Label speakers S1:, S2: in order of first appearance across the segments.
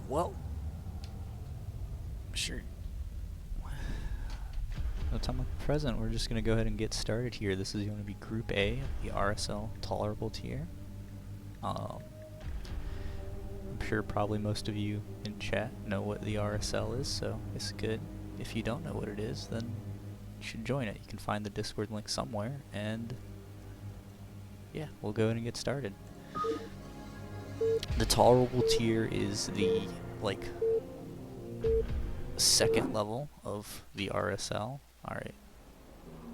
S1: Well, sure. No time like the present, we're just going to go ahead and get started here. This is going to be Group A, the RSL Tolerable tier. I'm sure probably most of you in chat know what the RSL is, so it's good. If you don't know what it is, then you should join it. You can find the Discord link somewhere, and yeah, we'll go ahead and get started. The Tolerable tier is the, second level of the RSL. Alright.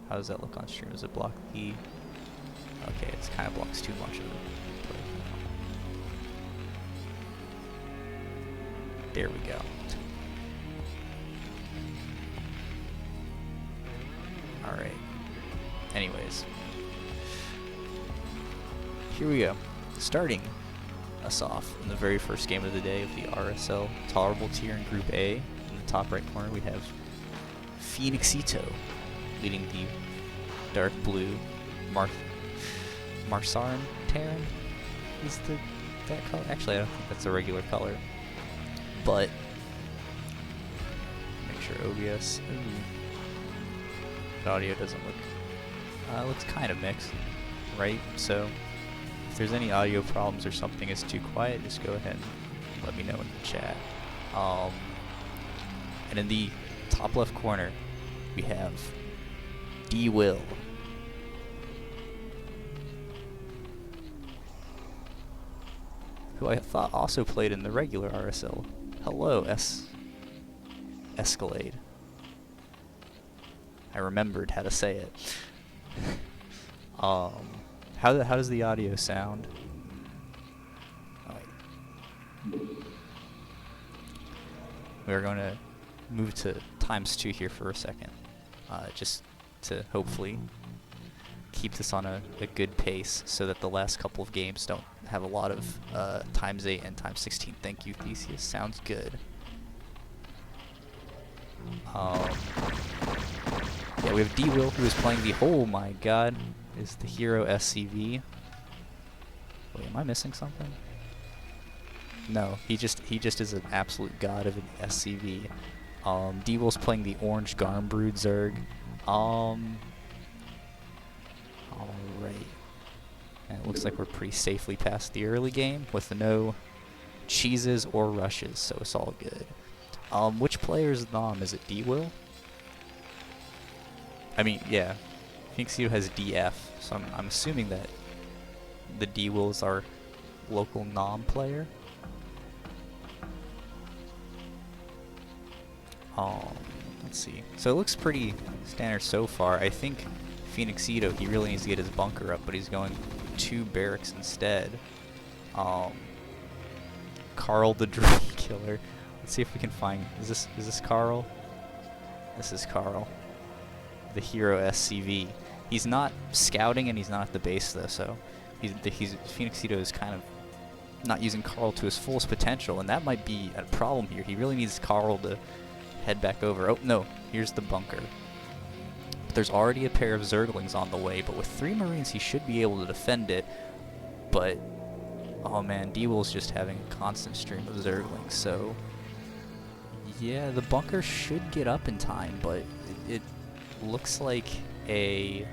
S1: How does that look on stream? Does it block the... Okay, it kind of blocks too much of it. But, there we go. Alright. Anyways. Here we go. Starting us off in the very first game of the day of the RSL Tolerable tier in Group A. In the top right corner we have Phoenixito leading the dark blue Marsaran Terran is that color. Actually, I don't think that's a regular color. But make sure OBS. The audio doesn't look. Looks kind of mixed, right? So if there's any audio problems or something is too quiet, just go ahead and let me know in the chat. And in the top left corner, we have D-Will. Who I thought also played in the regular RSL. Hello, Escalade. I remembered how to say it. How does the audio sound? We're going to move to ×2 here for a second, just to hopefully keep this on a good pace so that the last couple of games don't have a lot of ×8 and ×16. Thank you, Theseus. Sounds good. Yeah, we have D-Will, who is playing the... Oh my god, is the hero SCV. Wait, am I missing something? No, he just is an absolute god of an SCV. D-Will's playing the orange Garmbrood Zerg. Alright. And it looks like we're pretty safely past the early game with no cheeses or rushes, so it's all good. Which player's Nom? Is it D-Will? I mean, yeah. Phoenixito has DF, so I'm assuming that the D-Will is our local Nom player. Let's see. So it looks pretty standard so far. I think Phoenixito, he really needs to get his bunker up, but he's going 2 barracks instead. Carl the Dream Killer. Let's see if we can find... Is this Carl? This is Carl. The hero SCV. He's not scouting and he's not at the base though, so Phoenixito is kind of not using Carl to his fullest potential, and that might be a problem here. He really needs Carl to head back over. Oh no, here's the bunker. But there's already a pair of Zerglings on the way, but with 3 Marines he should be able to defend it. But oh man, D-Will's just having a constant stream of Zerglings, so yeah, the bunker should get up in time, but it looks like a...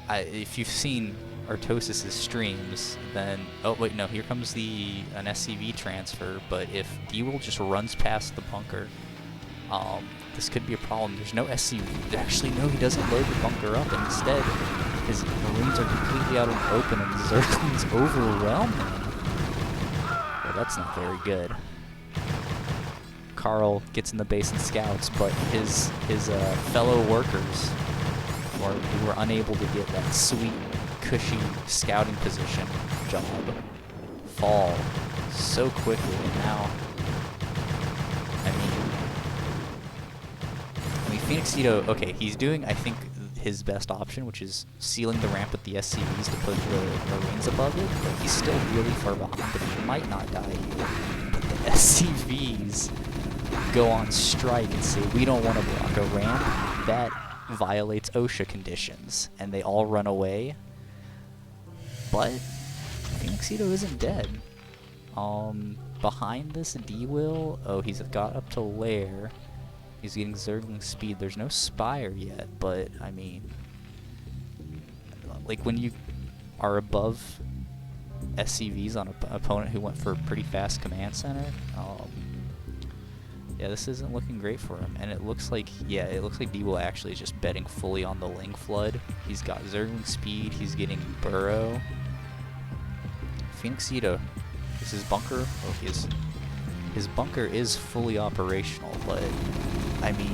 S1: if you've seen Artosis' streams, then... Oh, wait, no, here comes an SCV transfer, but if D-Will just runs past the bunker, this could be a problem. There's no SCV. Actually, no, he doesn't load the bunker up, and instead, his Marines are completely out in the open, and the Zerglings overwhelm him. Well, that's not very good. Carl gets in the base and scouts, but his fellow workers who were unable to get that sweet, cushy scouting position job fall so quickly, and now, I mean Phoenixito, okay, he's doing, I think, his best option, which is sealing the ramp with the SCVs to put the Marines above it, but he's still really far behind, but he might not die here. But the SCVs go on strike and say, we don't want to block a ramp. That violates OSHA conditions, and they all run away. But Phoenixito isn't dead. Behind this D-Will, oh, he's got up to Lair. He's getting Zergling speed. There's no Spire yet, but, I mean, like, when you are above SCVs on an opponent who went for a pretty fast command center, yeah, this isn't looking great for him. And it looks like, yeah, it looks like D-Will actually is just betting fully on the Ling Flood. He's got Zergling speed. He's getting Burrow. Phoenixita. Is his bunker? Oh, his bunker is fully operational, but I mean,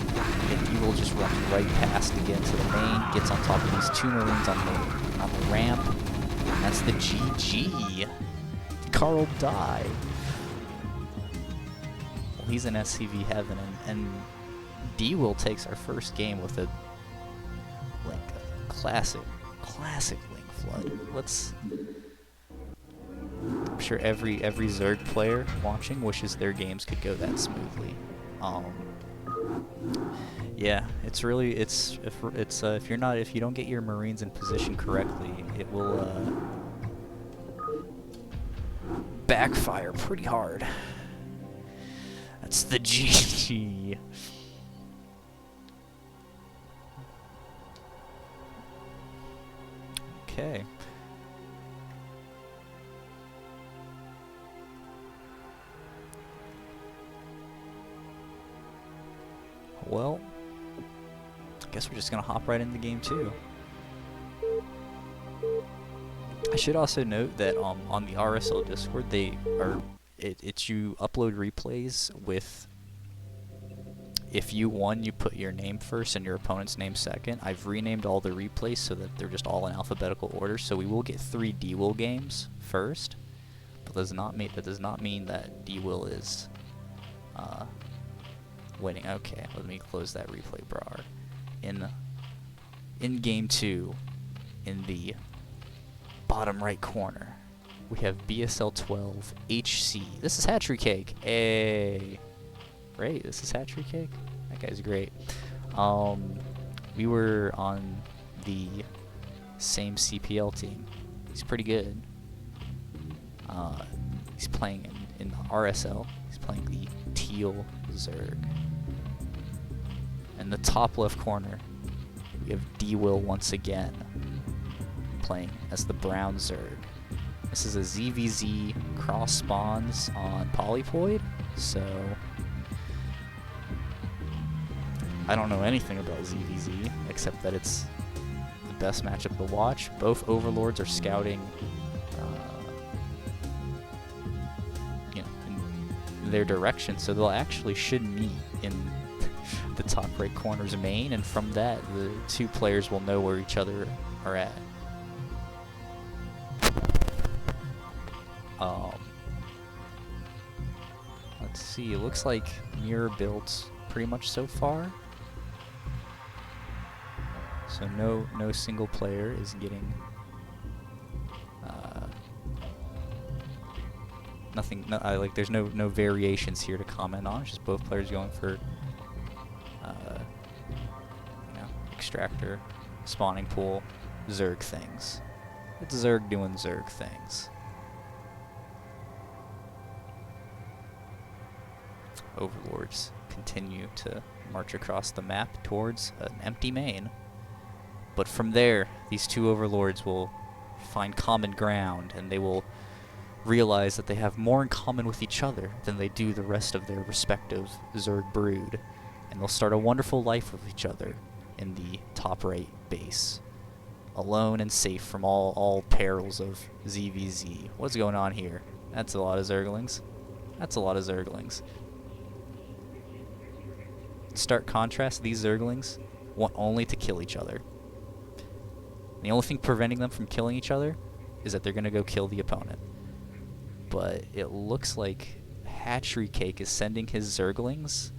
S1: D-Will just runs right past again to the main, gets on top of these 2 Marines on the ramp, and that's the GG. Carl died. Well, he's in SCV heaven, and D-Will takes our first game with a classic Ling Flood. I'm sure every Zerg player watching wishes their games could go that smoothly. Yeah, if you don't get your Marines in position correctly, it will backfire pretty hard. That's the GG. Okay. Well, I guess we're just gonna hop right into game 2. I should also note that on the RSL Discord, it's you upload replays with, if you won, you put your name first and your opponent's name second. I've renamed all the replays so that they're just all in alphabetical order, so we will get 3 D-Will games first, but that does not mean that D-Will is winning. Okay, let me close that replay bar. In game 2, in the bottom right corner, we have BSL 12 HC. This is HatcheryCake. Hey, great. This is HatcheryCake. That guy's great. We were on the same CPL team. He's pretty good. He's playing in the RSL. He's playing the Teal Zerg. In the top left corner, we have D-Will once again, playing as the Brown Zerg. This is a ZVZ cross spawns on Polypoid, so I don't know anything about ZVZ, except that it's the best matchup to watch. Both Overlords are scouting in their direction, so they'll actually should meet in the top right corner's main, and from that, the 2 players will know where each other are at. Let's see, it looks like mirror builds pretty much so far. So no single player is getting nothing. Like there's no variations here to comment on. It's just both players going for extractor, spawning pool, Zerg things. It's Zerg doing Zerg things. Overlords continue to march across the map towards an empty main. But from there, these 2 Overlords will find common ground, and they will realize that they have more in common with each other than they do the rest of their respective Zerg brood. And they'll start a wonderful life with each other in the top right base, alone and safe from all perils of ZVZ. What's going on here? That's a lot of Zerglings. That's a lot of Zerglings. Stark contrast, these Zerglings want only to kill each other. The only thing preventing them from killing each other is that they're going to go kill the opponent. But it looks like HatcheryCake is sending his Zerglings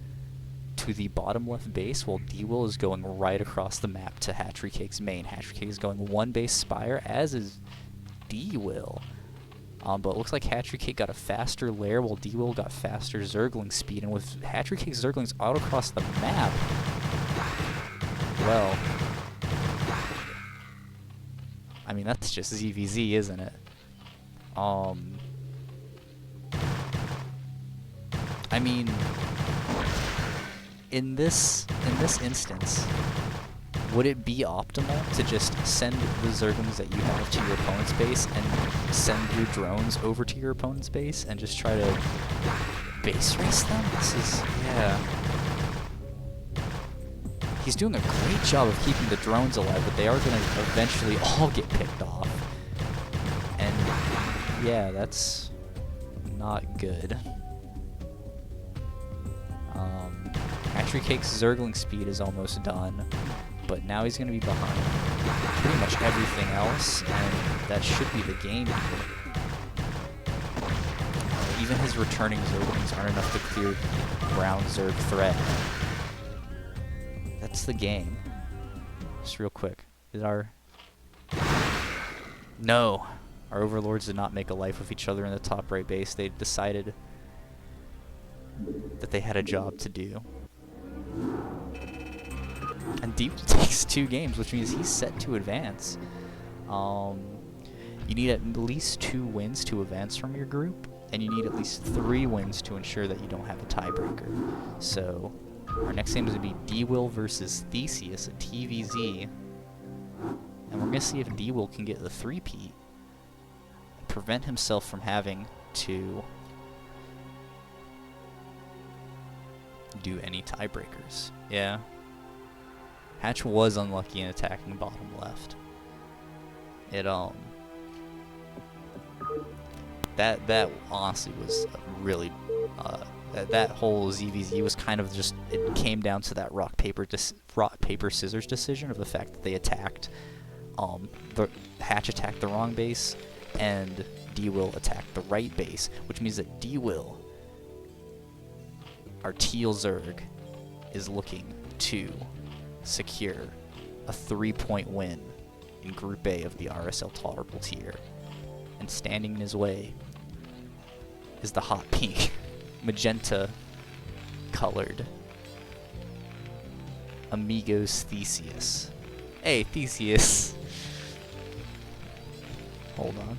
S1: to the bottom left base, while D-Will is going right across the map to HatcheryCake's main. HatcheryCake is going 1 base Spire, as is D-Will. But it looks like HatcheryCake got a faster lair, while D-Will got faster Zergling speed. And with HatcheryCake's Zerglings out across the map, well, I mean, that's just ZVZ, isn't it? I mean, in this instance, would it be optimal to just send the Zerglings that you have to your opponent's base and send your drones over to your opponent's base and just try to base race them? This is, yeah. He's doing a great job of keeping the drones alive, but they are going to eventually all get picked off. And yeah, that's not good. HatcheryCake's Zergling speed is almost done, but now he's going to be behind pretty much everything else, and that should be the game here. Even his returning Zerglings aren't enough to clear ground Zerg threat. That's the game. Just real quick. No! Our overlords did not make a life with each other in the top right base. They decided that they had a job to do. And Deep takes 2 games, which means he's set to advance. You need at least 2 wins to advance from your group, and you need at least 3 wins to ensure that you don't have a tiebreaker. So, our next game is going to be D-Will versus Theseus at TVZ. And we're going to see if D-Will can get the 3-peat and prevent himself from having to do any tiebreakers. Yeah. Hatch was unlucky in attacking bottom left. It that honestly was really that whole ZVZ was kind of just, it came down to that rock paper scissors decision of the fact that they attacked the Hatch attacked the wrong base and D-Will attacked the right base, which means that D-Will, our Teal Zerg, is looking to secure a 3-point win in Group A of the RSL Tolerable tier. And standing in his way is the hot pink, magenta colored Amigos Theseus. Hey, Theseus. Hold on.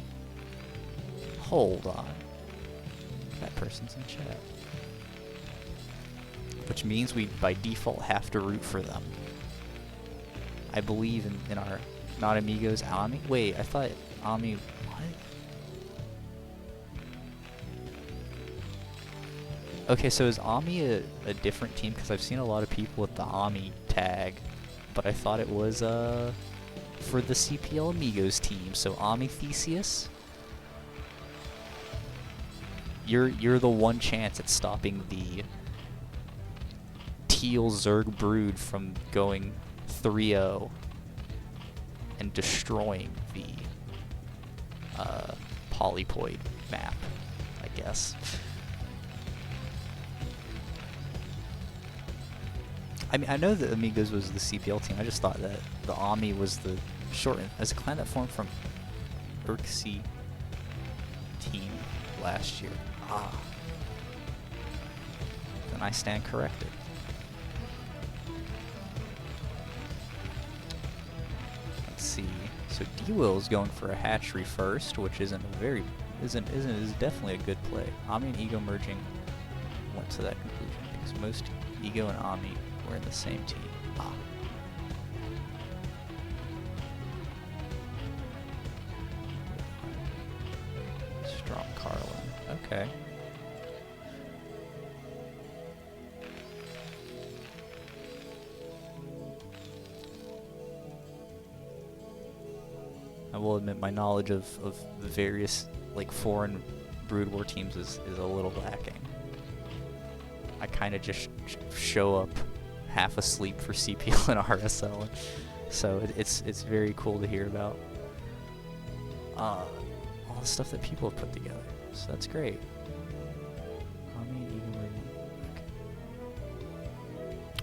S1: Hold on. That person's in chat. Which means we, by default, have to root for them. I believe in our, not Amigos, Ami? Wait, I thought Ami, what? Okay, so is Ami a different team? Because I've seen a lot of people with the Ami tag, but I thought it was for the CPL Amigos team. So Ami Theseus, you're the one chance at stopping the Teal Zerg brood from going 3-0 and destroying the polypoid map, I guess. I mean, I know that Amigos was the CPL team. I just thought that the Ami was the shortened as a clan that formed from Urxi team last year. Ah. Then I stand corrected. Let's see. So D-Will is going for a hatchery first, which isn't a very is definitely a good play. Ami and Ego merging went to that conclusion because most Ego and Ami were in the same team. Ah. Strong Carlin. Okay. I will admit my knowledge of the various like foreign Brood War teams is a little lacking. I kind of just show up half asleep for CPL and RSL, so it's very cool to hear about all the stuff that people have put together. So that's great.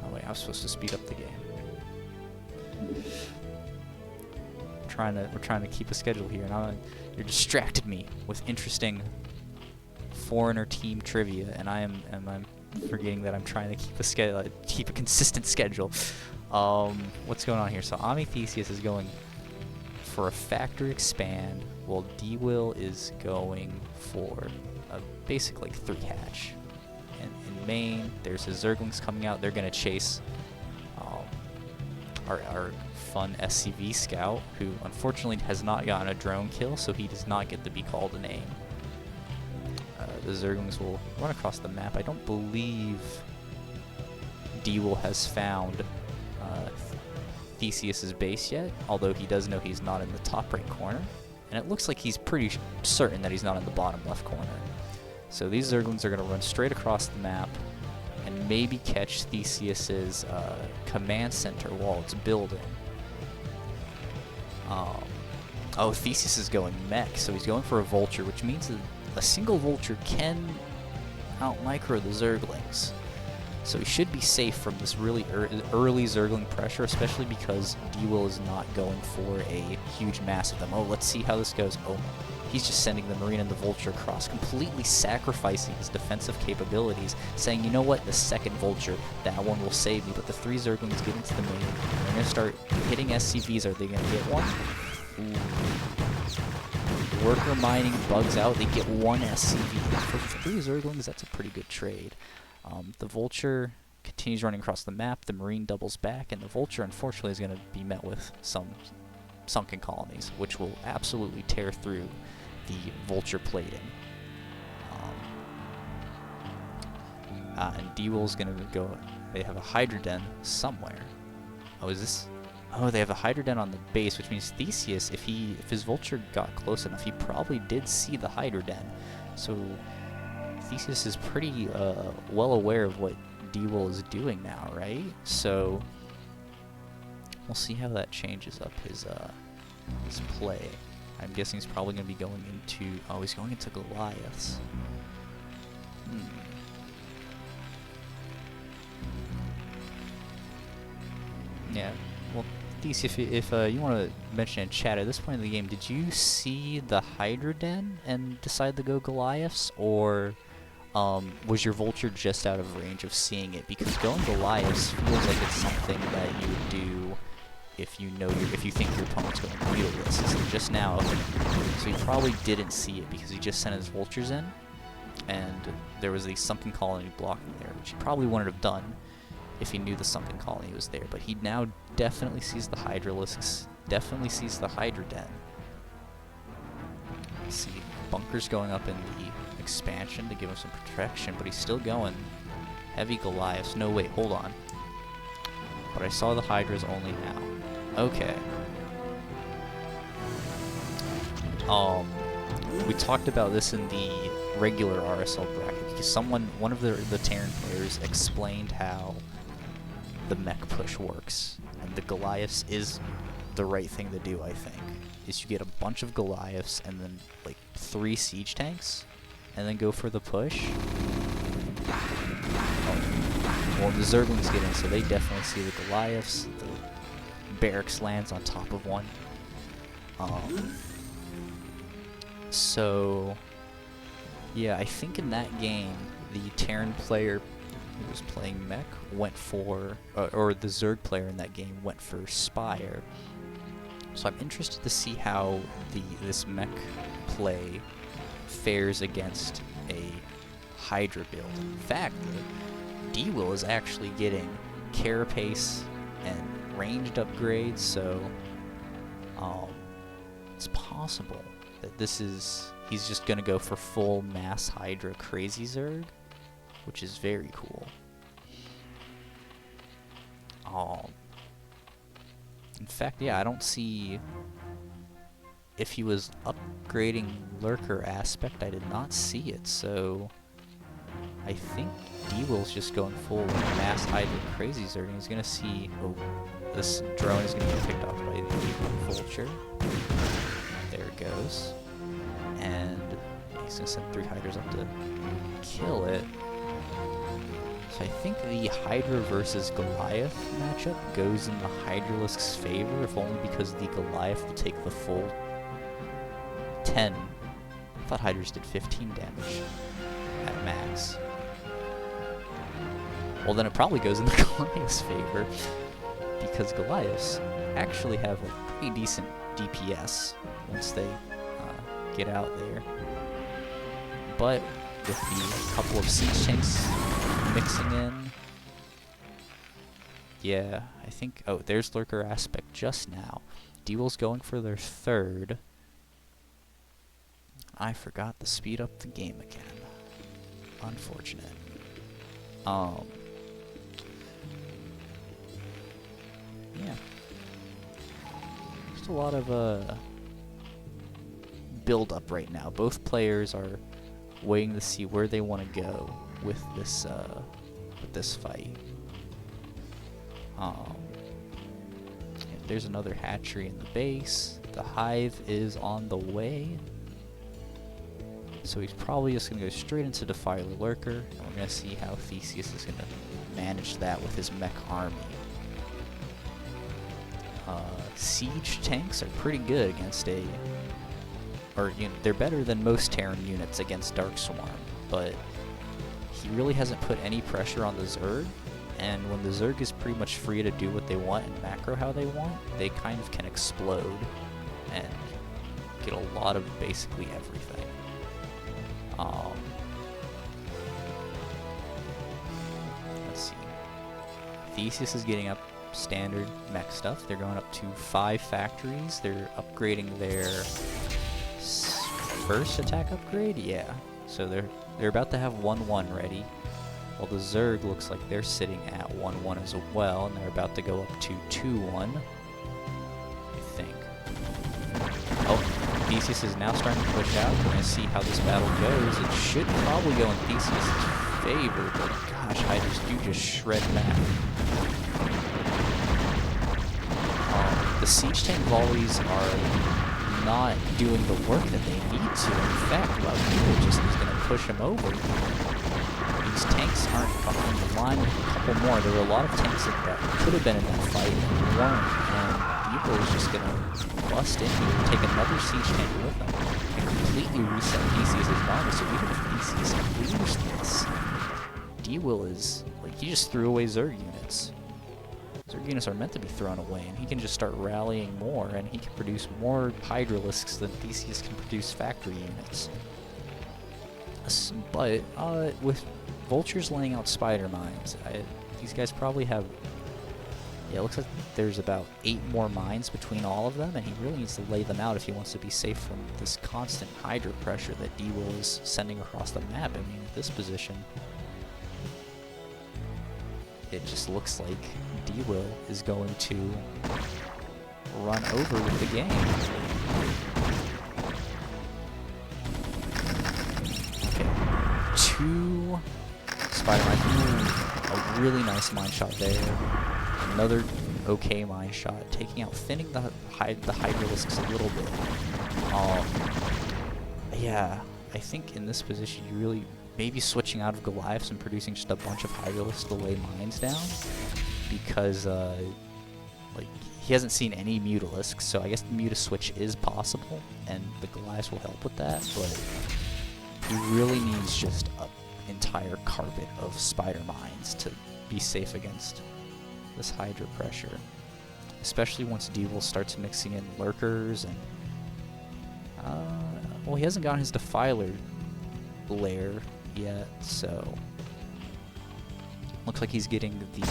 S1: Oh wait, I was supposed to speed up the game. We're trying to keep a schedule here, and you're distracted me with interesting foreigner team trivia, and I'm forgetting that I'm trying to keep a schedule, keep a consistent schedule. What's going on here? So Ami Theseus is going for a factory expand, while D-Will is going for a basic like 3 hatch, and main. There's his Zerglings coming out. They're going to chase our fun SCV scout, who unfortunately has not gotten a drone kill, so he does not get to be called a name. The Zerglings will run across the map. I don't believe D-Will has found Theseus's base yet, although he does know he's not in the top right corner. And it looks like he's pretty certain that he's not in the bottom left corner. So these Zerglings are going to run straight across the map and maybe catch Theseus's command center while it's building. Oh, Theseus is going mech, so he's going for a vulture, which means that a single vulture can out-micro the Zerglings. So he should be safe from this really early Zergling pressure, especially because D-Will is not going for a huge mass of them. Oh, let's see how this goes. Oh, he's just sending the Marine and the Vulture across, completely sacrificing his defensive capabilities, saying, you know what, the second Vulture, that one will save me. But the 3 Zerglings get into the main. They're going to start hitting SCVs. Are they going to get one? Ooh. Worker mining bugs out. They get 1 SCV. For 3 Zerglings, that's a pretty good trade. The Vulture continues running across the map. The Marine doubles back, and the Vulture, unfortunately, is going to be met with some sunken colonies, which will absolutely tear through the Vulture plating. And D-Will's going to go. They have a Hydra Den somewhere. Oh, is this? Oh, they have a Hydra Den on the base, which means Theseus, if his Vulture got close enough, he probably did see the Hydra Den. So Theseus is pretty well aware of what D-Will is doing now, right? So we'll see how that changes up his play. I'm guessing he's probably going to be going into... Oh, he's going into Goliaths. Yeah, well, Theseus, if you want to mention in chat, at this point in the game, did you see the Hydra Den and decide to go Goliaths, or was your Vulture just out of range of seeing it? Because going Goliaths feels like it's something that you would do if you know if you think your opponent's going to deal this. So just now, so he probably didn't see it because he just sent his Vultures in, and there was a sunken colony blocking there, which he probably wouldn't have done if he knew the sunken colony was there. But he now definitely sees the Hydralisks, definitely sees the Hydra Den. Let's see, bunkers going up in the expansion to give him some protection, but he's still going heavy Goliaths. No, wait, hold on. But I saw the Hydras only now. Okay. We talked about this in the regular RSL bracket because one of the Terran players explained how the mech push works, and the Goliaths is the right thing to do. I think is you get a bunch of Goliaths and then like 3 siege tanks, and then go for the push. Well, the Zerglings get in, so they definitely see the Goliaths. The barracks lands on top of one. So, yeah, I think in that game, the Terran player who was playing mech went for, or the Zerg player in that game went for Spire. So I'm interested to see how this mech play fares against a Hydra build. In fact, D-Will is actually getting carapace and ranged upgrades, so it's possible that he's just gonna go for full mass Hydra crazy Zerg, which is very cool. In fact, yeah, I don't see if he was upgrading Lurker aspect. I did not see it, so I think D-Will's just going full mass Hydra crazy Zerg, and he's gonna see, oh, this drone is gonna get picked off by the Vulture. There it goes. And he's gonna send 3 Hydras up to kill it. So I think the Hydra versus Goliath matchup goes in the Hydralisk's favor, if only because the Goliath will take the full 10. I thought Hydras did 15 damage at max. Well, then it probably goes in the Goliath's favor, because Goliaths actually have a pretty decent DPS once they get out there. But with the couple of siege tanks mixing in. Yeah, I think... Oh, there's Lurker Aspect just now. D-Will's going for their third. I forgot to speed up the game again. Unfortunate. Yeah. Just a lot of build up right now. Both players are waiting to see where they want to go with this fight. There's another hatchery in the base. The hive is on the way. So he's probably just going to go straight into Defiler Lurker, and we're going to see how Theseus is going to manage that with his mech army. Siege tanks are pretty good against they're better than most Terran units against Dark Swarm, but he really hasn't put any pressure on the Zerg, and when the Zerg is pretty much free to do what they want and macro how they want, they kind of can explode and get a lot of basically everything. Let's see. Theseus is getting up standard mech stuff. They're going up to 5 factories. They're upgrading their first attack upgrade. Yeah. So they're about to have 1-1 ready. While the Zerg looks like they're sitting at 1-1 as well, and they're about to go up to 2-1. I think. Oh, Theseus is now starting to push out. We're going to see how this battle goes. It should probably go in Theseus' favor, but gosh, Hydras do just shred back. The siege tank volleys are not doing the work that they need to. In fact, Raul just is going to push him over. These tanks aren't behind the line with a couple more. There were a lot of tanks that could have been in that fight and weren't, and Evil is just going to bust in here and take another siege tank with him and completely reset Theseus' army. So even if Theseus clears this, D-Will is, like, he just threw away Zerg units. Zerg units are meant to be thrown away, and he can just start rallying more, and he can produce more Hydralisks than Theseus can produce factory units. But with Vultures laying out spider mines, these guys probably have... Yeah, it looks like there's about 8 more mines between all of them, and he really needs to lay them out if he wants to be safe from this constant Hydra pressure that D-Will is sending across the map. I mean, at this position, it just looks like D-Will is going to run over with the game. Okay, 2 spider mines. Ooh, a really nice mine shot there. Another okay mine shot, thinning the Hydralisks a little bit. Yeah, I think in this position you really maybe switching out of Goliaths and producing just a bunch of Hydralisks to lay mines down, because like he hasn't seen any Mutalisks, so I guess the Muta switch is possible, and the Goliaths will help with that, but he really needs just an entire carpet of spider mines to be safe against this Hydra pressure, especially once D-Will starts mixing in lurkers and well, he hasn't gotten his Defiler lair yet, so looks like he's getting the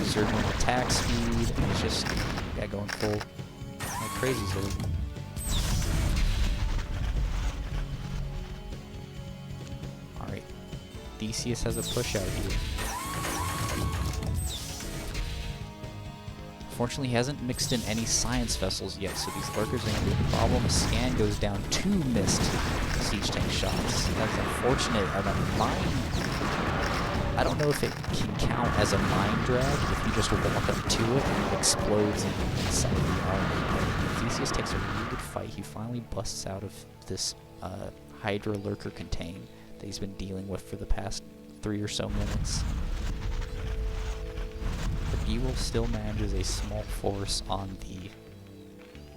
S1: Zergling attack speed, and he's just going full like crazy Zerg. Alright, Theseus has a push out here. Unfortunately, he hasn't mixed in any science vessels yet, so these lurkers are going to be a problem. A scan goes down 2 missed siege tank shots. That's unfortunate. And a mine, I don't know if it can count as a mine drag if you just walk up to it and it explodes inside the army. But Theseus takes a really good fight. He finally busts out of this Hydra lurker contain that he's been dealing with for the past 3 or so minutes. Evil still manages a small force on the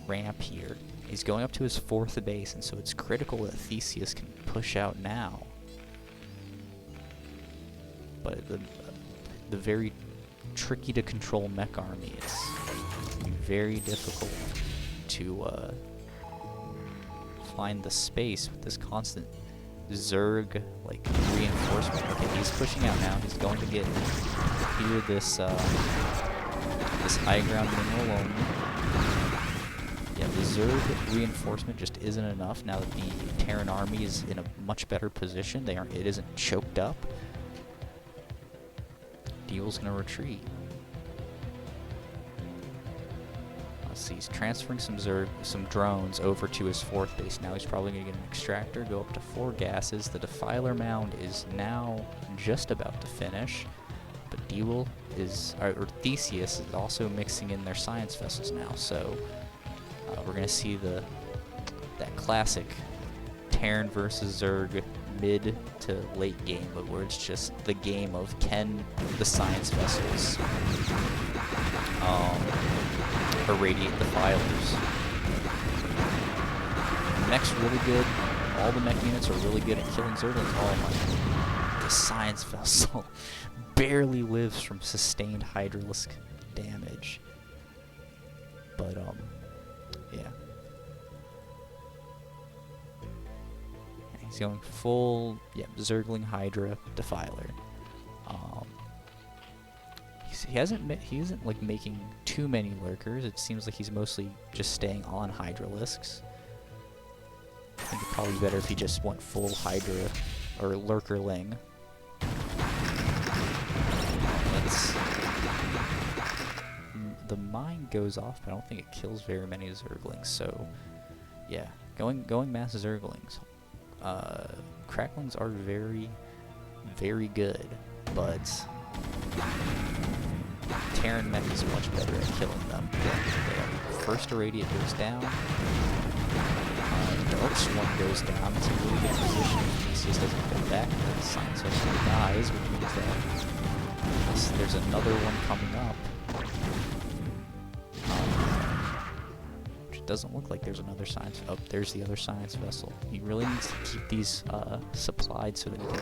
S1: ramp here. He's going up to his 4th base, and so it's critical that Theseus can push out now. But the very tricky to control mech army is very difficult to find the space with this constant Zerg like reinforcement. Okay, he's pushing out now. He's going to get here this this high ground mineral only. Yeah, the Zerg reinforcement just isn't enough now that the Terran army is in a much better position. It isn't choked up. Deal's gonna retreat. Let's see, he's transferring some drones over to his 4th base. Now he's probably gonna get an extractor, go up to 4 gases. The Defiler mound is now just about to finish, but or Theseus is also mixing in their science vessels now. So we're gonna see that classic Terran versus Zerg mid to late game, but where it's just the game of can the science vessels irradiate the filers. The mech's really good. All the mech units are really good at killing Zerglings. Oh my! The science vessel barely lives from sustained Hydralisk damage. But yeah. He's going full, Zergling Hydra Defiler. He isn't like making too many lurkers. It seems like he's mostly just staying on Hydralisks. I think it'd probably be better if he just went full Hydra or Lurkerling. The mine goes off, but I don't think it kills very many Zerglings. So, yeah, going mass Zerglings. Cracklings are very, very good, but Terran mech is much better at killing them. First Irradiate goes down. Dark Swarm goes down. It's a really good position. Theseus doesn't go back. The Science Vessel dies, which means that there's another one coming up. Which doesn't look like there's another science. Oh, there's the other science vessel. He really needs to keep these supplied so that he can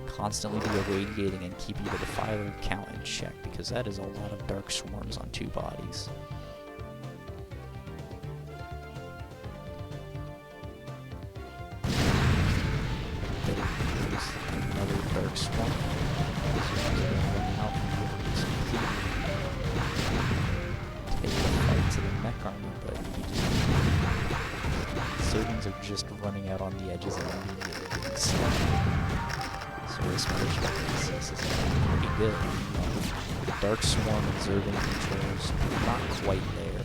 S1: constantly be irradiating and keep the Defiler count in check, because that is a lot of Dark Swarms on 2 bodies. There's another Dark Swarm. Take the fight to the mech army, but Zerglings are just running out on the edges and immediately getting slain. So this push by Theseus is pretty good. The Dark Swarm and Zergling controls not quite there.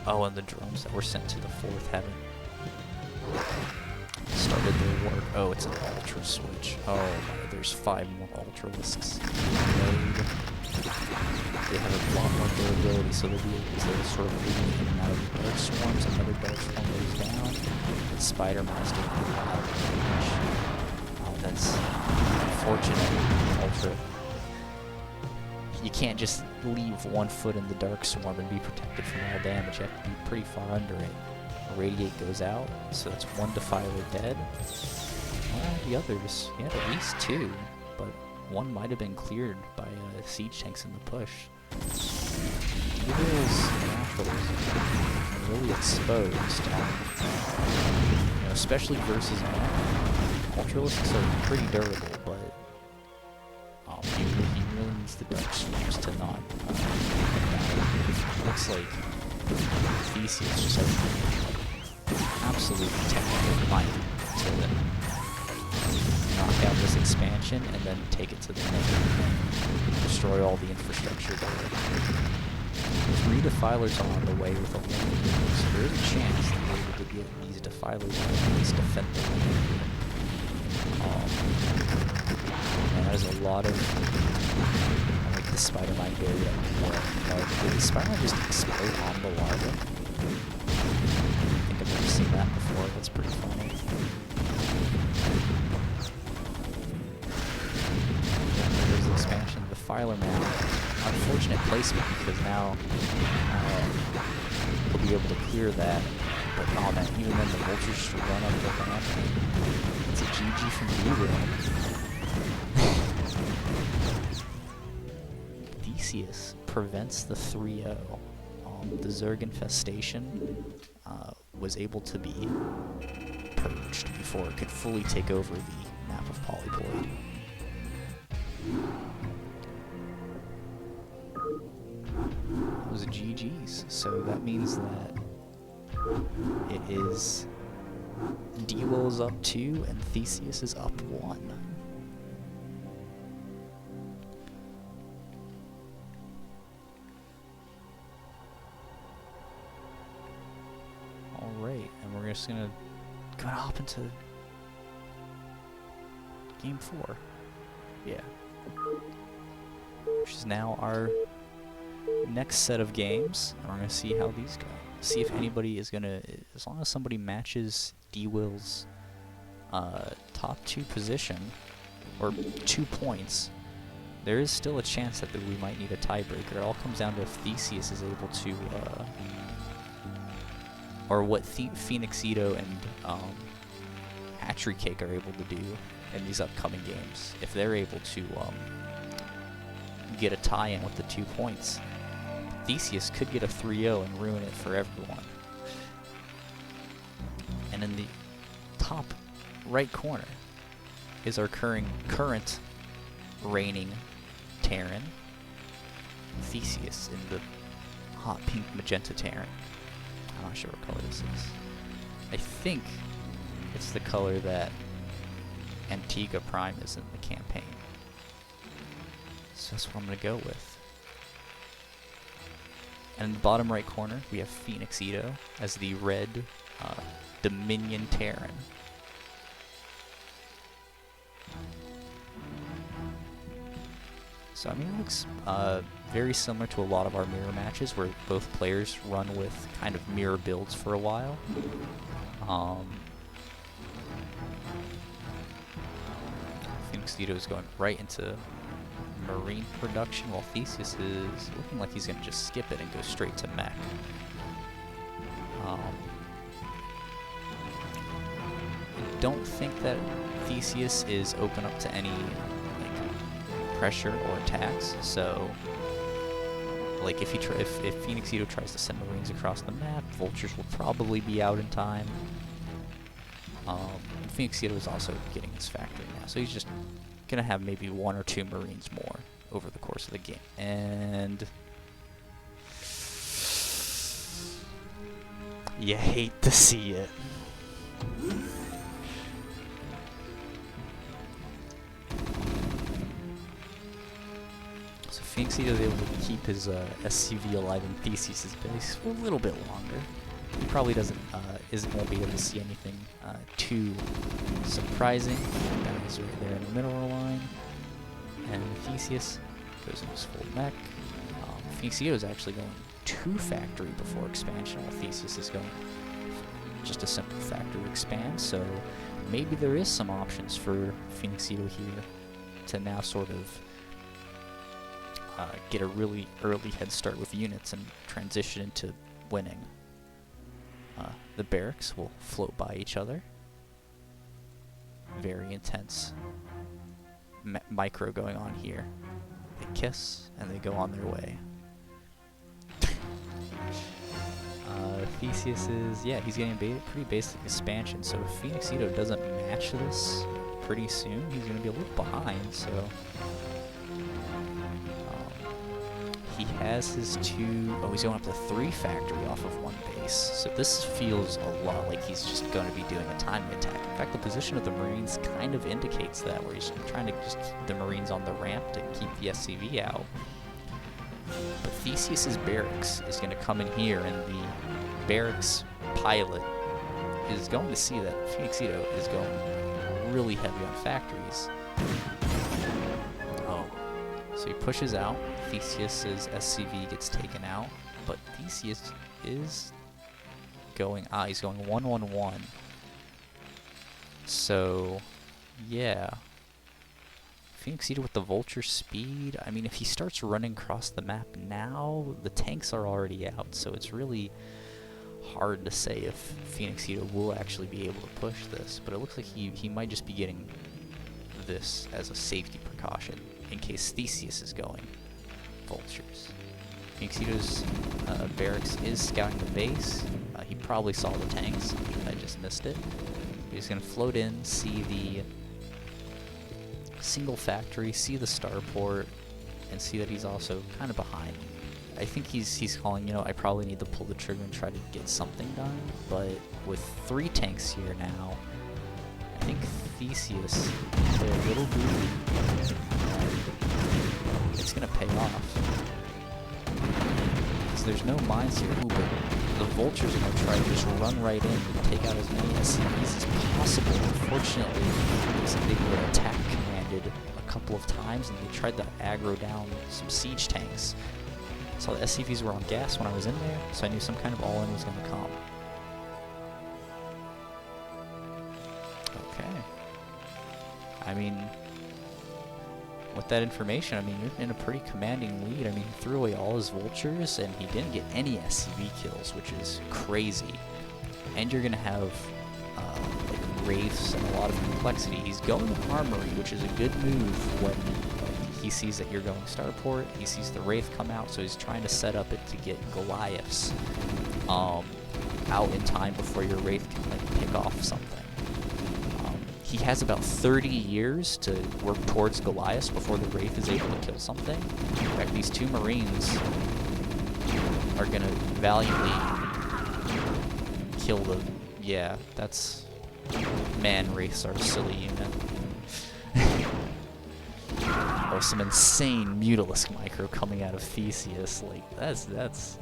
S1: Oh, and the drones that were sent to the 4th haven't started their work. Oh, it's an Ultra switch. Oh my, there's 5 more Ultralisks. They have a lot more durability, so they'll be able to sort of move in and out of the Dark Swarms. Another Dark Swarm goes down. And Spider-Man's doing a lot of damage. Oh, that's unfortunate. Ultra. You can't just leave 1 foot in the Dark Swarm and be protected from all damage. You have to be pretty far under it. Radiate goes out, so that's 1 Defiler dead. The others, he had at least 2, but 1 might have been cleared by siege tanks in the push. Devil's naturals are really exposed, especially versus Ultralisks are pretty durable, but he really needs the Dark Swarms to not. Looks like Theseus just has absolute technical might to knock out this expansion and then take it to the net and destroy all the infrastructure there. 3 Defilers are on the way with a lane, so there's a chance that we're able to get these Defilers to at least defend the lane. And there's a lot of, I like the Spider-Man area. Did the Spider-Man just explode on the larva? I think I've never seen that before. That's pretty funny. There's the expansion of the Defiler map. Unfortunate placement, because now we'll be able to clear that. But oh man, even then the vultures just run up the ramp. It's a GG from B-Room. Theseus prevents the 3-0. The Zerg infestation was able to be purged before it could fully take over the map of Polyploid. It was a GG's, so that means that it is D-Will is up 2 and Theseus is up 1. Alright, and we're just gonna hop into game 4. Yeah. Which is now our next set of games, and we're gonna see how these go. See if anybody is gonna, as long as somebody matches D-Will's top 2 position, or 2 points, there is still a chance that we might need a tiebreaker. It all comes down to if Theseus is able to, or what Phoenixito and HatcheryCake are able to do in these upcoming games. If they're able to get a tie-in with the 2 points, Theseus could get a 3-0 and ruin it for everyone. And in the top right corner is our current reigning Terran, Theseus, in the hot pink magenta Terran. I'm not sure what color this is. I think it's the color that Antigua Prime is in the campaign. So that's what I'm going to go with. And in the bottom right corner, we have Phoenixito as the red Dominion Terran. So I mean, it looks very similar to a lot of our mirror matches, where both players run with kind of mirror builds for a while. Phoenixito is going right into Marine production, while Theseus is looking like he's going to just skip it and go straight to mech. I don't think that Theseus is open up to any pressure or attacks, so like if Phoenixito tries to send Marines across the map, Vultures will probably be out in time. Phoenixito is also getting his factory now, so he's just gonna have maybe 1 or 2 Marines more over the course of the game. And you hate to see it. So Phoenixito is able to keep his SCV alive in Theseus' base for a little bit longer. He probably won't be able to see anything too surprising. That is right there in the mineral line. And Theseus goes into his full mech. Phoenixito is actually going 2 factory before expansion, while Theseus is going just a simple factory expand. So maybe there is some options for Phoenixito here to now sort of get a really early head start with units and transition into winning. The barracks will float by each other. Very intense micro going on here. They kiss and they go on their way. Theseus is, yeah, he's getting a pretty basic expansion, so if Phoenixito doesn't match this pretty soon, he's going to be a little behind, so he has his 2, he's going up to 3 factory off of 1 base, so this feels a lot like he's just going to be doing a timing attack. In fact, the position of the Marines kind of indicates that, where he's trying to just keep the Marines on the ramp to keep the SCV out. But Theseus's barracks is going to come in here, and the barracks pilot is going to see that Phoenixito is going really heavy on factories. Oh, so he pushes out. Theseus's SCV gets taken out, but Theseus is going, he's going 1-1-1. So, yeah. Phoenixito with the Vulture speed. I mean, if he starts running across the map now, the tanks are already out, so it's really hard to say if Phoenixito will actually be able to push this, but it looks like he might just be getting this as a safety precaution in case Theseus is going Vultures. Phoenixito's barracks is scouting the base. He probably saw the tanks. I just missed it. He's gonna float in, see the single factory, see the starport, and see that he's also kind of behind. I think he's calling, you know, I probably need to pull the trigger and try to get something done, but with 3 tanks here now, I think Theseus, they're a little greedy. It's gonna pay off. Because there's no mines here. Ooh, but the vultures are gonna try to just run right in and take out as many SCVs as possible. Unfortunately, they were attack commanded a couple of times, and they tried to aggro down some siege tanks. So the SCVs were on gas when I was in there, so I knew some kind of all-in was going to come. Okay. I mean, with that information, I mean, you're in a pretty commanding lead. I mean, he threw away all his vultures, and he didn't get any SCV kills, which is crazy. And you're going to have like wraiths and a lot of complexity. He's going armory, which is a good move when he sees that you're going starport. He sees the wraith come out, so he's trying to set up it to get Goliaths out in time before your wraith can like pick off something. He has about 30 years to work towards Goliaths before the wraith is able to kill something. In fact, these 2 Marines are gonna valiantly kill the... Yeah, that's... Man, wraiths are a silly unit. Oh, some insane Mutalisk micro coming out of Theseus. Like, that's...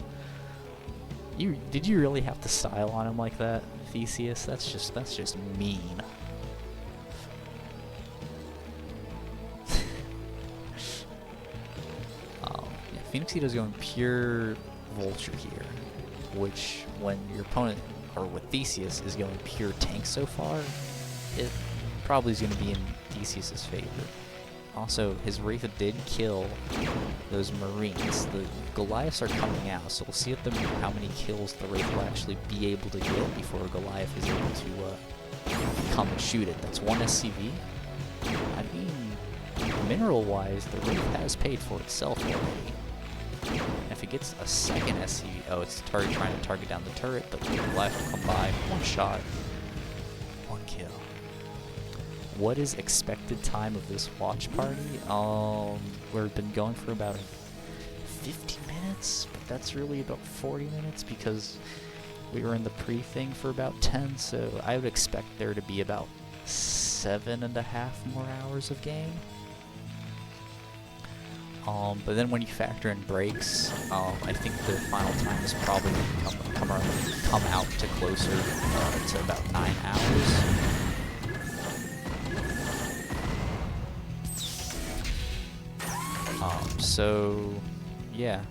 S1: Did you really have to style on him like that, Theseus? That's just mean. Yeah, Phoenixito's going pure Vulture here, which when your opponent, or with Theseus, is going pure tank so far, it probably is going to be in Theseus's favor. Also, his Wraith did kill those Marines. The Goliaths are coming out, so we'll see if how many kills the Wraith will actually be able to get before Goliath is able to come and shoot it. That's 1 SCV. I mean, mineral-wise, the Wraith has paid for itself already. If it gets a second SCV, oh, it's trying to target down the turret, but the Goliath will come by, 1 shot, 1 kill. What is expected time of this watch party? We've been going for about 50 minutes, but that's really about 40 minutes because we were in the pre-thing for about 10, so I would expect there to be about 7.5 more hours of game. But then when you factor in breaks, I think the final time is probably going to come out to closer to about 9 hours. So, yeah,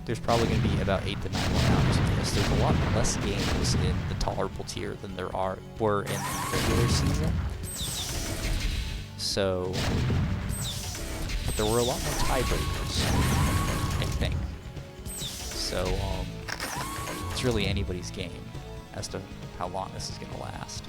S1: there's probably going to be about 8 to 9 more hours of this. There's a lot less games in the tolerable tier than were in the regular season. So, but there were a lot more tiebreakers, I think. So, it's really anybody's game as to how long this is going to last.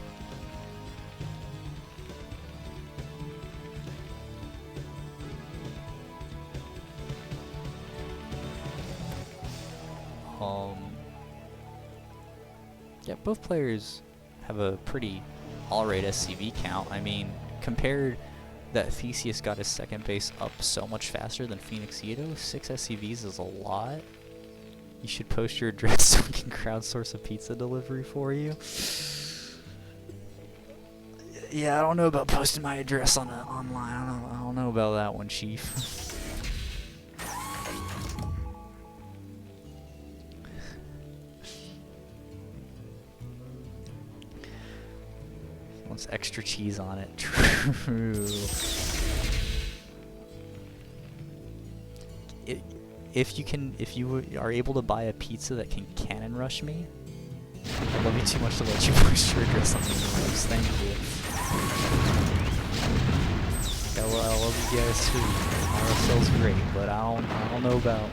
S1: Yeah, both players have a pretty alright SCV count. I mean, compared that Theseus got his second base up so much faster than Phoenixito, 6 SCVs is a lot. You should post your address so we can crowdsource a pizza delivery for you. Yeah, I don't know about posting my address online. I don't know about that one, Chief. Wants extra cheese on it. True. If you are able to buy a pizza that can cannon rush me, I love you too much to let you post your address on the news. Thank you. Yeah, well, I love you guys too. RSL's great, but I don't know about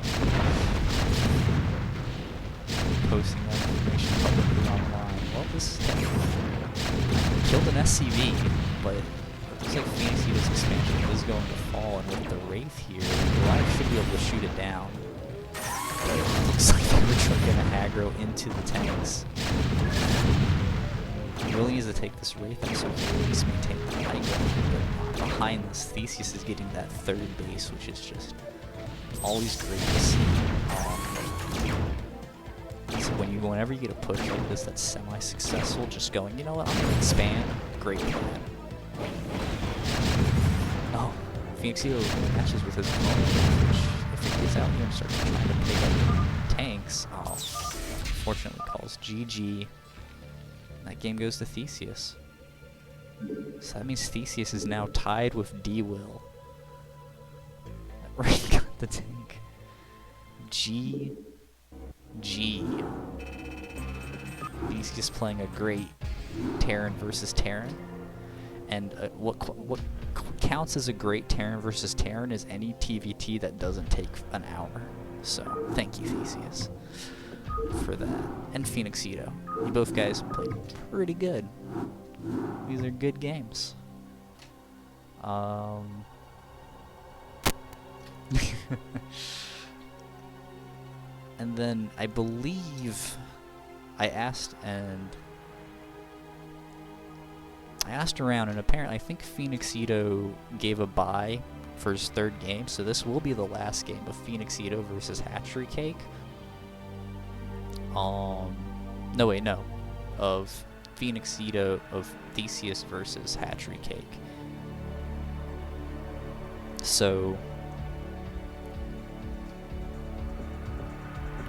S1: posting that information publicly online. Well, this killed an SCV, but it looks like Phoenixito's expansion is going to fall, and with the Wraith here, Goliath should be able to shoot it down. Looks like they were gonna aggro into the tanks. He really needs to take this Wraith out so he can at least maintain the high ground. But behind this, Theseus is getting that third base, which is just always great to see. So whenever you get a push like this that's semi-successful, just going, you know what, I'm gonna expand. Great plan. Oh, Phoenixito matches with his opponent, which if he gets out here and starts trying to pick up tanks, unfortunately calls GG. That game goes to Theseus. So that means Theseus is now tied with D-Will. That Ray got the tank. GG. Theseus playing a great Terran versus Terran. And what counts as a great Terran versus Terran is any TVT that doesn't take an hour. So, thank you, Theseus, for that. And Phoenixito. You both guys played pretty good. These are good games. And then I believe I asked around, and apparently I think Phoenixito gave a bye for his third game, so this will be the last game of Phoenixito versus HatcheryCake. No wait, no. Of Phoenixito of Theseus versus HatcheryCake. So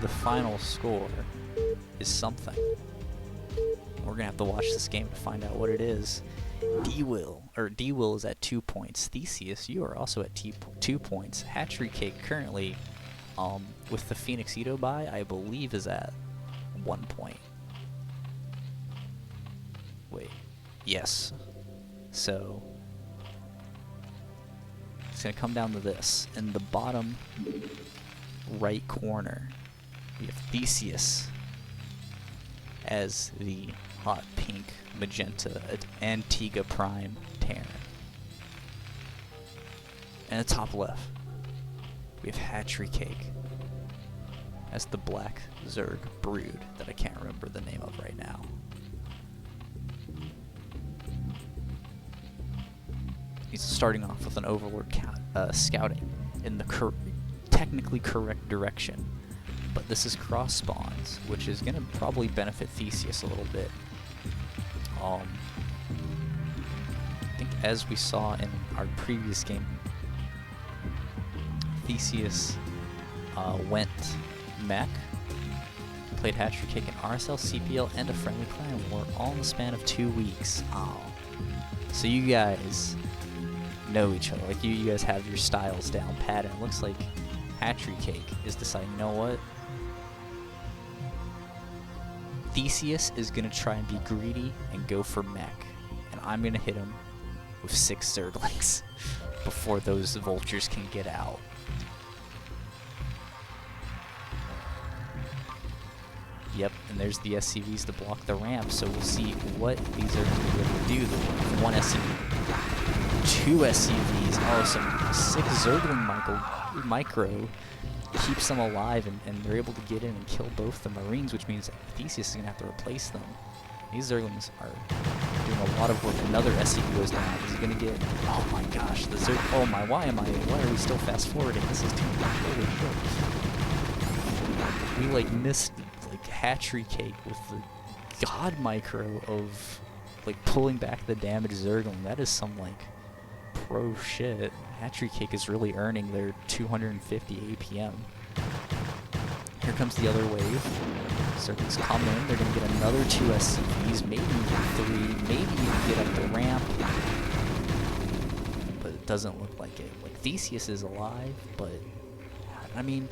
S1: the final score is something. We're gonna have to watch this game to find out what it is. D-Will is at 2 points. Theseus, you are also at 2 points. HatcheryCake currently, with the Phoenixito bye, I believe is at 1 point. Wait, yes. So it's gonna come down to this. In the bottom right corner, we have Theseus as the hot pink magenta Antigua Prime Terran. And the top left, we have HatcheryCake as the black Zerg Brood that I can't remember the name of right now. He's starting off with an Overlord scouting in the technically correct direction. But this is cross spawns, which is going to probably benefit Theseus a little bit. I think as we saw in our previous game, Theseus went mech, played HatcheryCake in RSL, CPL, and a friendly clan war all in the span of 2 weeks. So you guys know each other. Like you guys have your styles down pat, and it looks like HatcheryCake is deciding, you know what? Theseus is going to try and be greedy and go for mech, and I'm going to hit him with 6 Zerglings before those vultures can get out. Yep, and there's the SCVs to block the ramp, so we'll see what these are going to be able to do. The 1 SCV, 2 SCVs, oh, some 6 Zergling micro keeps them alive, and they're able to get in and kill both the Marines, which means Theseus is going to have to replace them. These Zerglings are doing a lot of work. Another SCV goes down. Is he going to get... Oh my gosh, the Zerg... Oh my, why are we still fast forwarding? This is too much. Holy shit. We like missed like HatcheryCake with the god micro of like pulling back the damage Zergling. That is some like pro shit. HatcheryCake is really earning their 250 APM. Here comes the other wave. Zerglings come in. They're going to get another 2 SCVs, maybe even 3, maybe even get up the ramp. But it doesn't look like it. Like, Theseus is alive, but, I mean,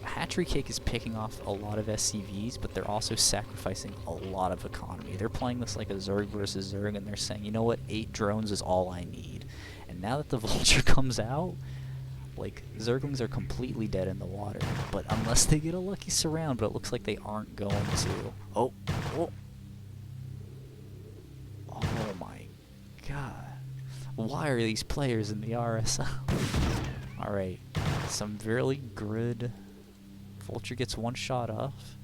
S1: HatcheryCake is picking off a lot of SCVs, but they're also sacrificing a lot of economy. They're playing this like a Zerg versus Zerg, and they're saying, you know what, 8 drones is all I need. And now that the Vulture comes out, like, Zerglings are completely dead in the water. But unless they get a lucky surround, but it looks like they aren't going to. Oh, oh. Oh my god. Why are these players in the RSL? Alright, some really good Vulture gets one shot off.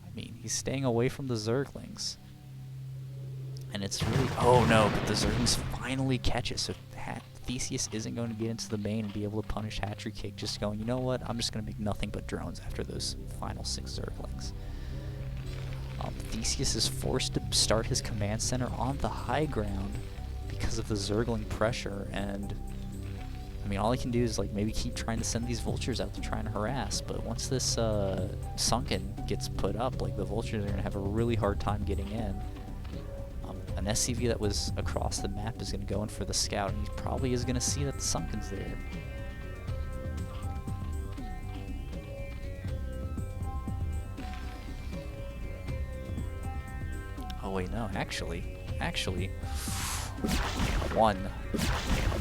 S1: I mean, he's staying away from the Zerglings. And it's really... Oh no, but the Zerglings finally catch it, so Theseus isn't going to get into the main and be able to punish HatcheryCake, just going, you know what, I'm just going to make nothing but drones after those final 6 Zerglings. Theseus is forced to start his command center on the high ground because of the Zergling pressure, and I mean, all he can do is like maybe keep trying to send these Vultures out to try and harass, but once this Sunken gets put up, like the Vultures are going to have a really hard time getting in. An SCV that was across the map is going to go in for the scout, and he probably is going to see that the Sunken's there. Oh wait, no, actually, 1,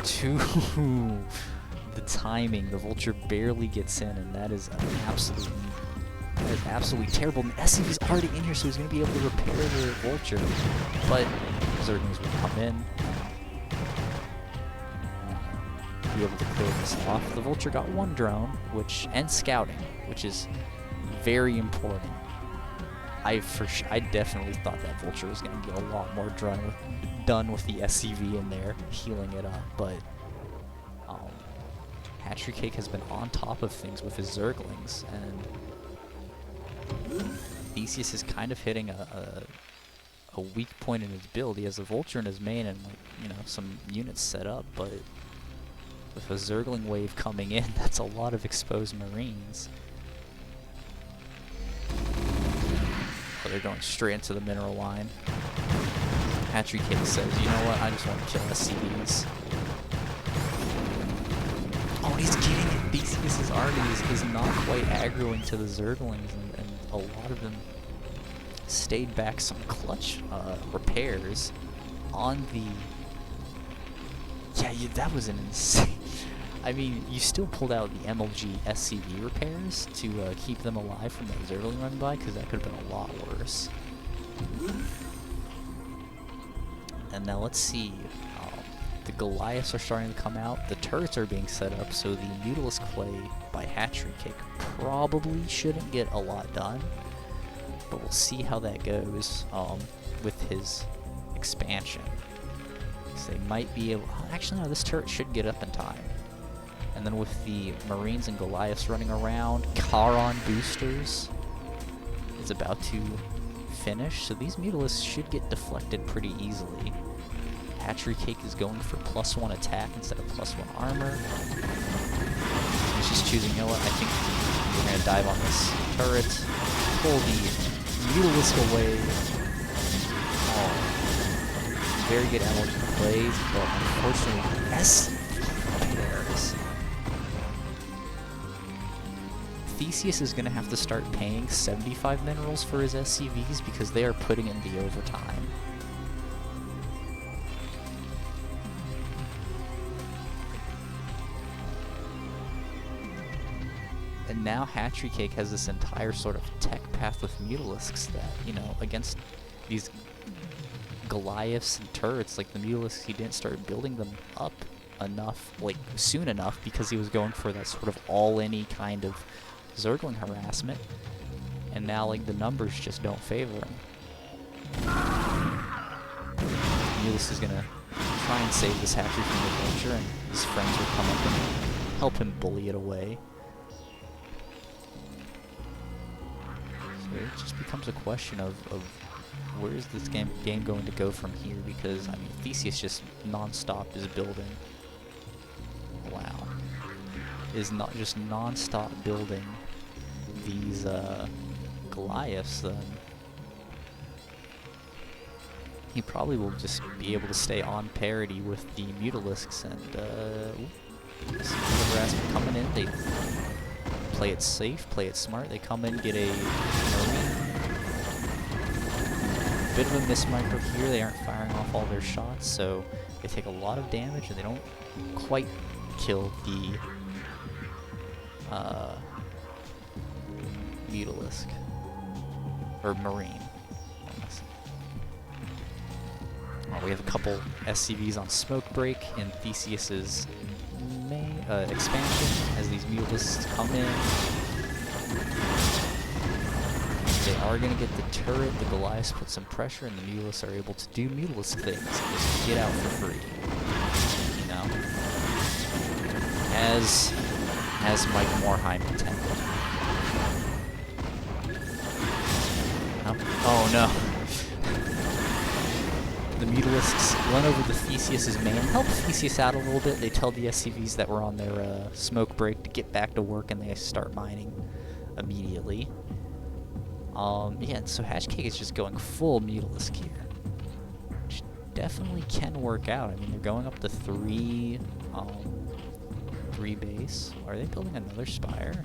S1: 2, the timing, the Vulture barely gets in, and that is absolutely terrible. And SCV's already in here, so he's going to be able to repair the Vulture, but Zerglings will come in, be able to clear this off. The Vulture got 1 drone, and scouting, which is very important. I definitely thought that Vulture was going to get a lot more done with the SCV in there, healing it up, but HatcheryCake has been on top of things with his Zerglings, and Theseus is kind of hitting a weak point in his build. He has a Vulture in his main and, like, you know, some units set up, but with a Zergling wave coming in, that's a lot of exposed Marines. Oh, they're going straight into the mineral line. HatcheryCake says, you know what, I just want to kill SCVs. Oh, he's getting it. Theseus' army is not quite aggroing to the Zerglings, and a lot of them stayed back some clutch repairs on the... Yeah, that was an insane... I mean, you still pulled out the MLG SCV repairs to keep them alive from that Zergling run by, because that could have been a lot worse. And now let's see. The Goliaths are starting to come out. The turrets are being set up, so the Mutalisk play by HatcheryCake probably shouldn't get a lot done. But we'll see how that goes with his expansion. So they might be able... Actually, no, this turret should get up in time. And then with the Marines and Goliaths running around, Charon boosters is about to finish, so these Mutalisks should get deflected pretty easily. HatcheryCake is going for +1 attack instead of +1 armor. He's just choosing, you know what, I think we're going to dive on this turret, pull the Mutalisk away. Oh, very good MLG plays, but unfortunately, repairs. Theseus is going to have to start paying 75 minerals for his SCVs because they are putting in the overtime. And now HatcheryCake has this entire sort of tech path with Mutalisks that, you know, against these Goliaths and turrets, like the Mutalisks, he didn't start building them up enough, like soon enough, because he was going for that sort of all-any kind of Zergling harassment, and now like the numbers just don't favor him. Mutalisk is gonna try and save this hatchery from the Vulture, and his friends will come up and help him bully it away. So it just becomes a question of where is this game going to go from here, because I mean Theseus just non-stop is building. Wow. Is not just non-stop building these Goliaths, then he probably will just be able to stay on parity with the Mutalisks, and some harassment coming in. They play it safe, play it smart. They come in, get a Marine. Bit of a mismicro here. They aren't firing off all their shots, so they take a lot of damage, and they don't quite kill the Mutalisk, or Marine. We have a couple SCVs on smoke break in Theseus's expansion as these Mutalisks come in. are going to get the turret. The Goliaths put some pressure, and the Mutalisks are able to do Mutalisk things and just get out for free. You know? As Mike Morheim intended. Oh no. The Mutalisks run over to Theseus' man, help Theseus out a little bit. They tell the SCVs that were on their smoke break to get back to work, and they start mining immediately. Yeah, and so HatcheCake is just going full Mutalisk here, which definitely can work out. I mean, they're going up to 3 base. Are they building another spire?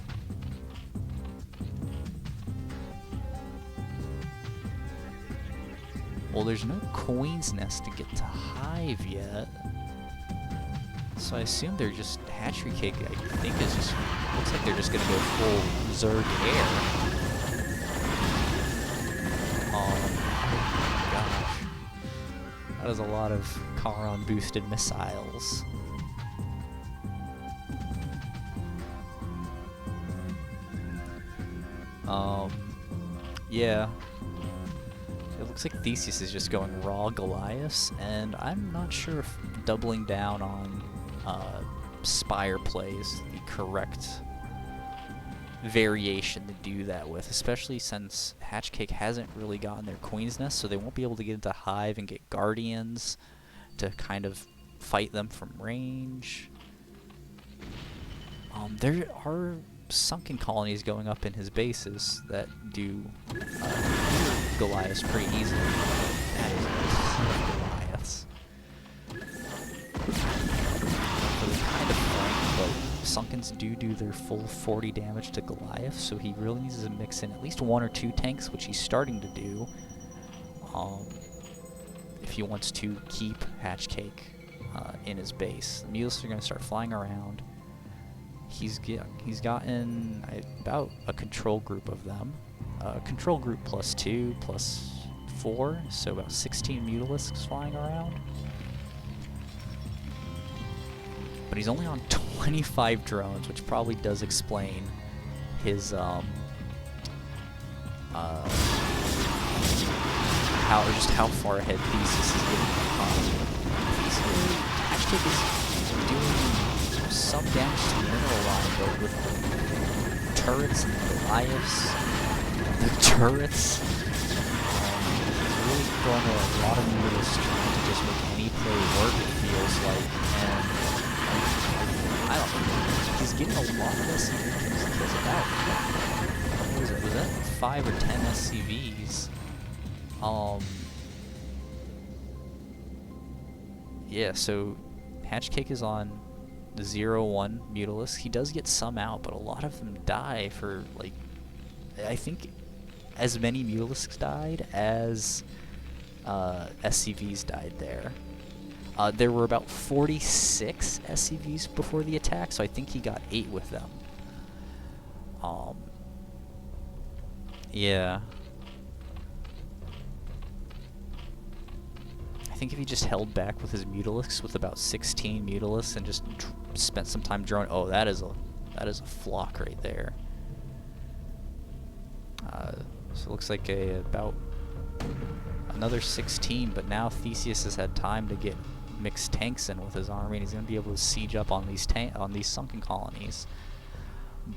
S1: Well, there's no Queen's Nest to get to Hive yet. So I assume they're just... HatcheryCake, I think, is just... Looks like they're just gonna go full Zerg Air. Oh my gosh. That is a lot of Charon-boosted missiles. Yeah. It looks like Theseus is just going raw Goliaths, and I'm not sure if doubling down on Spire play is the correct variation to do that with, especially since HatcheCake hasn't really gotten their Queen's Nest, so they won't be able to get into Hive and get Guardians to kind of fight them from range. There are sunken colonies going up in his bases that do Goliaths pretty easily. That is a ton of Goliaths. So they're kind of fun, but Sunkens do their full 40 damage to Goliath, so he really needs to mix in at least 1 or 2 tanks, which he's starting to do, if he wants to keep HatcheCake in his base. The Mutalisks are going to start flying around. He's gotten about a control group of them. Control group +2, +4, so about 16 Mutalisks flying around. But he's only on 25 drones, which probably does explain his how far ahead Theseus is getting. HatcheCake is doing some damage to the mineral line, but with the turrets and the Goliaths, the turrets, really throwing a lot of Mutalisks trying to just make any play work, it feels like, and I don't know, he's getting a lot of SCVs. He kills about, what was that 5 or 10 SCVs? Yeah, so HatcheCake is on the 0-1 Mutalisk. He does get some out, but a lot of them die for, like, I think as many Mutalisks died as SCVs died there. There were about 46 SCVs before the attack, so I think he got 8 with them. Yeah. I think if he just held back with his Mutalisks with about 16 Mutalisks and just spent some time drawing... Oh, that is a flock right there. So it looks like about another 16, but now Theseus has had time to get mixed tanks in with his army, and he's going to be able to siege up on these sunken colonies.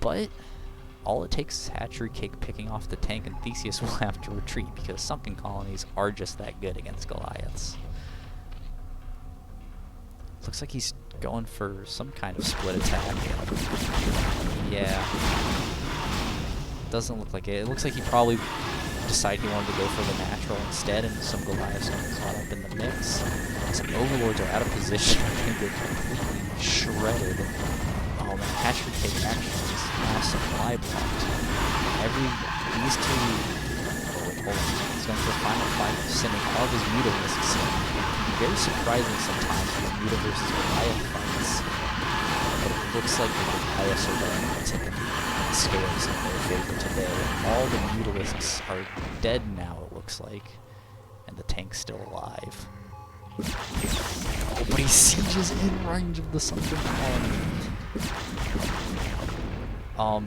S1: But all it takes is HatcheryCake picking off the tank, and Theseus will have to retreat, because sunken colonies are just that good against Goliaths. Looks like he's going for some kind of split attack. Yeah. Doesn't look like it. It looks like he probably decided he wanted to go for the natural instead, and some Goliaths got caught up in the mix. Some Overlords are out of position. I think they're completely shredded. Oh man, HatcheryCake actually is now supply blocked. These two... Oh wait, hold on. He's going for a final fight, sending all of his Mutalisks in. Very surprising sometimes these Muta versus Goliath fights, but it looks like the Goliaths are going to tip the scales in their favor today. All the Mutalisks are dead now, it looks like, and the tank's still alive. Oh, but he sieges in range of the sunken colony.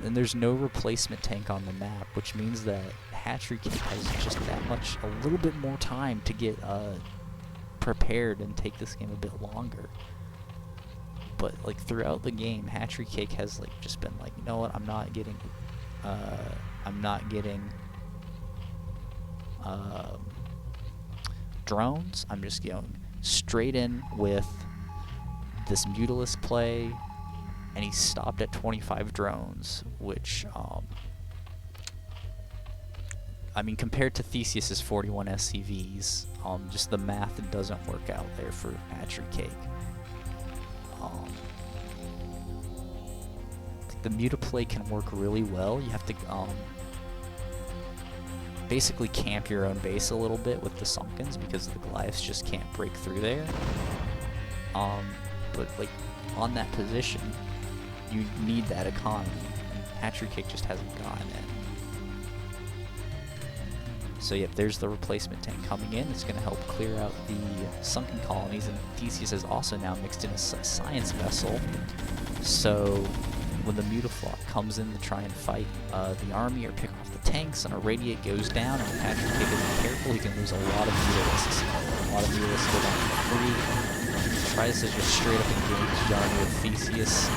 S1: And there's no replacement tank on the map, which means that HatcheryCake has just that much, a little bit more time to get prepared and take this game a bit longer. But like throughout the game, HatcheryCake has like just been like, you know what, I'm not getting drones. I'm just going straight in with this Mutalisk play, and he stopped at 25 drones, which I mean, compared to Theseus's 41 SCVs, just the math doesn't work out there for HatcheryCake. The mutaplay can work really well. You have to basically camp your own base a little bit with the Sunkens because the Goliaths just can't break through there. But like on that position, you need that economy, and HatcheryCake just hasn't gotten it. So yep, there's the replacement tank coming in. It's going to help clear out the sunken colonies, and Theseus has also now mixed in a science vessel. So when the Mutaflock comes in to try and fight the army or pick off the tanks, and a radiate goes down, and if HatcheryCake isn't careful, he can lose a lot of Mutalisks. A lot of Mutalisks go down for free. Tries to just straight up engage the army of Theseus.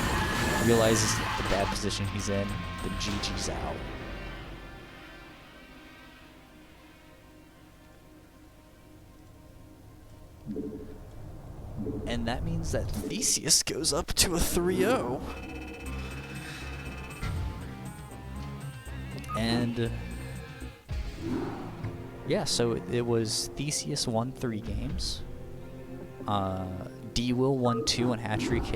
S1: Realizes the bad position he's in, then GG's out. And that means that Theseus goes up to a 3-0. And yeah, so it was Theseus won 3 games. D-Will won 2, and HatcheryCake